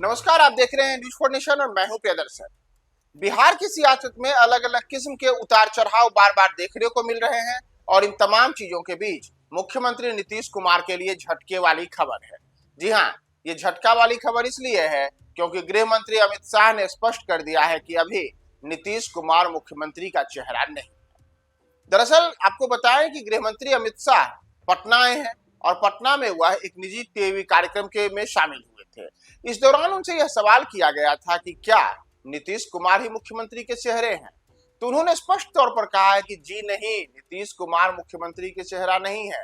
नमस्कार, आप देख रहे हैं न्यूज फॉर नेशन और मैं हूं प्रियदर्शन। बिहार की सियासत में अलग अलग किस्म के उतार चढ़ाव बार बार देखने को मिल रहे हैं और इन तमाम चीजों के बीच मुख्यमंत्री नीतीश कुमार के लिए झटके वाली खबर है। जी हां, ये झटका वाली खबर इसलिए है क्योंकि गृह मंत्री अमित शाह ने स्पष्ट कर दिया है कि अभी नीतीश कुमार मुख्यमंत्री का चेहरा नहीं। दरअसल आपको बताएं कि गृह मंत्री अमित शाह पटना आए हैं और पटना में वह एक निजी टीवी कार्यक्रम के में शामिल हुए थे। इस दौरान उनसे यह सवाल किया गया था कि क्या नीतीश कुमार ही मुख्यमंत्री के चेहरे हैं, तो उन्होंने स्पष्ट तौर पर कहा है कि जी नहीं, नीतीश कुमार मुख्यमंत्री के चेहरा नहीं है,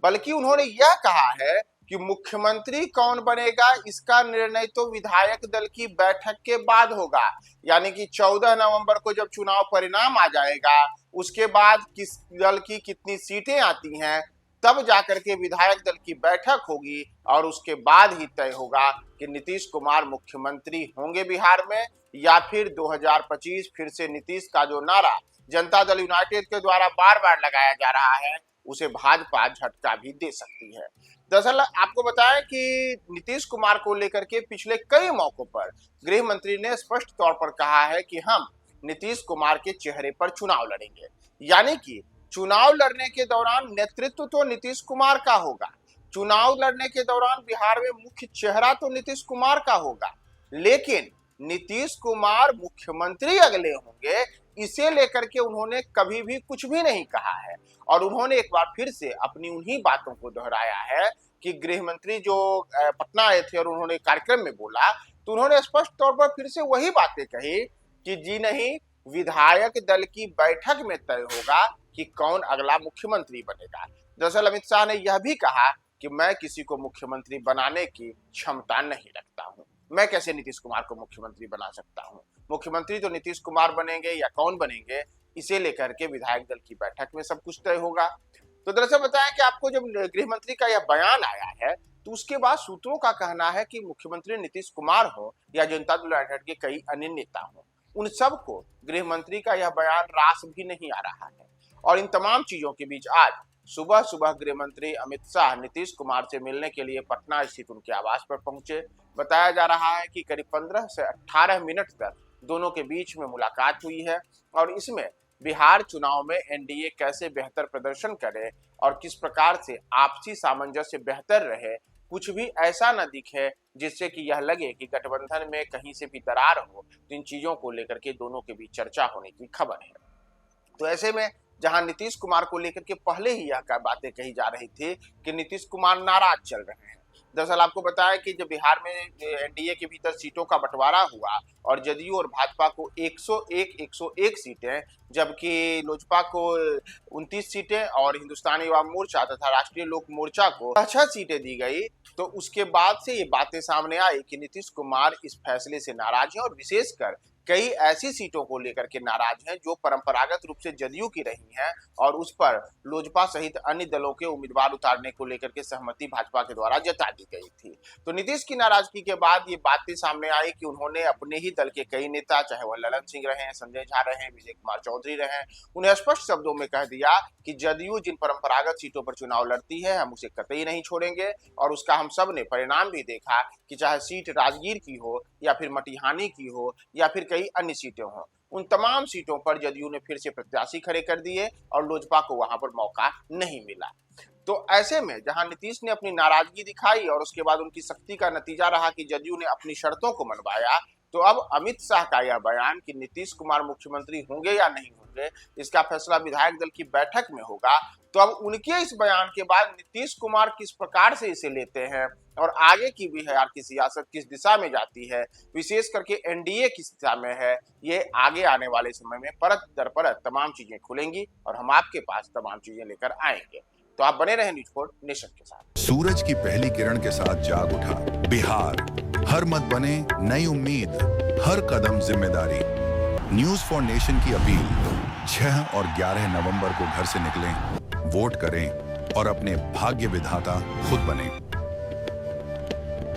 बल्कि उन्होंने यह कहा है कि मुख्यमंत्री कौन बनेगा इसका निर्णय तो विधायक दल की बैठक के बाद होगा। यानी कि 14 नवंबर को जब चुनाव परिणाम आ जाएगा, उसके बाद किस दल की कितनी सीटें आती हैं, तब जाकर के विधायक दल की बैठक होगी और उसके बाद ही तय होगा कि नीतीश कुमार मुख्यमंत्री होंगे बिहार में, या फिर 2025 फिर से नीतीश का जो नारा जनता दल यूनाइटेड के द्वारा बार बार लगाया जा रहा है उसे भाजपा झटका भी दे सकती है। दरअसल आपको बताएं कि नीतीश कुमार को लेकर के पिछले कई मौकों पर गृह मंत्री ने स्पष्ट तौर पर कहा है कि हम नीतीश कुमार के चेहरे पर चुनाव लड़ेंगे। यानी कि चुनाव लड़ने के दौरान नेतृत्व तो नीतीश कुमार का होगा, चुनाव लड़ने के दौरान बिहार में मुख्य चेहरा तो नीतीश कुमार का होगा, लेकिन नीतीश कुमार मुख्यमंत्री अगले होंगे इसे लेकर के उन्होंने कभी भी कुछ भी नहीं कहा है। और उन्होंने एक बार फिर से अपनी उन्हीं बातों को दोहराया है कि गृह मंत्री जो पटना आए थे और उन्होंने कार्यक्रम में बोला, तो उन्होंने स्पष्ट तौर पर फिर से वही बातें कही कि जी नहीं, विधायक दल की बैठक में तय होगा कि कौन अगला मुख्यमंत्री बनेगा। दरअसल अमित शाह ने यह भी कहा कि मैं किसी को मुख्यमंत्री बनाने की क्षमता नहीं रखता हूं, मैं कैसे नीतीश कुमार को मुख्यमंत्री बना सकता हूं, मुख्यमंत्री तो नीतीश कुमार बनेंगे या कौन बनेंगे इसे लेकर के विधायक दल की बैठक में सब कुछ तय होगा। तो दरअसल बताया कि आपको जब गृह मंत्री का यह बयान आया है तो उसके बाद सूत्रों का कहना है कि मुख्यमंत्री नीतीश कुमार हो या जनता दल यूनाइटेड के कई अन्य नेता हो, उन सबको गृह मंत्री का यह बयान रास भी नहीं आ रहा है। और इन तमाम चीजों के बीच आज सुबह सुबह गृह मंत्री अमित शाह नीतीश कुमार से मिलने के लिए पटना स्थित उनके आवास पर पहुंचे। बताया जा रहा है कि करीब 15 से 18 मिनट तक दोनों के बीच में मुलाकात हुई है और इसमें बिहार चुनाव में एनडीए कैसे बेहतर प्रदर्शन करे और किस प्रकार से आपसी सामंजस्य बेहतर रहे, कुछ भी ऐसा न दिखे जिससे कि यह लगे कि गठबंधन में कहीं से भी दरार हो, तो इन चीजों को लेकर के दोनों के बीच चर्चा होने की खबर है। तो ऐसे में जहां नीतीश कुमार को लेकर के पहले ही यह बातें कही जा रही थी कि नीतीश कुमार नाराज चल रहे हैं। दरअसल आपको बताया कि जब बिहार में एनडीए के भीतर सीटों का बंटवारा हुआ और जदयू और भाजपा को 101 सीटें, जबकि लोजपा को 29 सीटें और हिंदुस्तानी अवाम मोर्चा तथा राष्ट्रीय लोक मोर्चा को 6 सीटें दी गई, तो उसके बाद से ये बातें सामने आई कि नीतीश कुमार इस फैसले से नाराज हैं और विशेषकर कई ऐसी सीटों को लेकर के नाराज हैं जो परंपरागत रूप से जदयू की रही हैं और उस पर लोजपा सहित अन्य दलों के उम्मीदवार उतारने को लेकर के सहमति भाजपा के द्वारा जता दी गई थी। तो नीतीश की नाराजगी के बाद ये बातें सामने आई कि उन्होंने अपने ही दल के कई नेता, चाहे वह ललन सिंह रहे, संजय झा रहे, विजय कुमार चौधरी रहे, उन्हें स्पष्ट शब्दों में कह दिया कि जदयू जिन परंपरागत सीटों पर चुनाव लड़ती है हम उसे कतई नहीं छोड़ेंगे। और उसका हम सब ने परिणाम भी देखा कि चाहे सीट राजगीर की हो या फिर मटिहानी की हो या फिर कई अन्य सीटें हों, उन तमाम सीटों पर जदयू ने फिर से प्रत्याशी खड़े कर दिए और लोजपा को वहां पर मौका नहीं मिला। तो ऐसे में जहां नीतीश ने अपनी नाराजगी दिखाई और उसके बाद उनकी सख्ती का नतीजा रहा कि जदयू ने अपनी शर्तों को मनवाया, तो अब अमित शाह का यह बयान कि नीतीश कुमार मुख्यमंत्री होंगे या नहीं होंगे इसका फैसला विधायक दल की बैठक में होगा। तो अब उनके इस बयान के बाद नीतीश कुमार किस प्रकार से इसे लेते हैं और आगे की बिहार की सियासत किस दिशा में जाती है, विशेष करके एनडीए किस दिशा में है, ये आगे आने वाले समय में परत दर परत तमाम चीजें खुलेंगी और हम आपके पास तमाम चीजें लेकर आएंगे। तो आप बने रहे न्यूज फॉर नेशन के साथ। सूरज की पहली किरण के साथ जाग उठा बिहार, हर मत बने नई उम्मीद, हर कदम जिम्मेदारी। न्यूज फॉर नेशन की अपील, 6 और 11 नवंबर को घर से निकलें, वोट करें और अपने भाग्य विधाता खुद बने।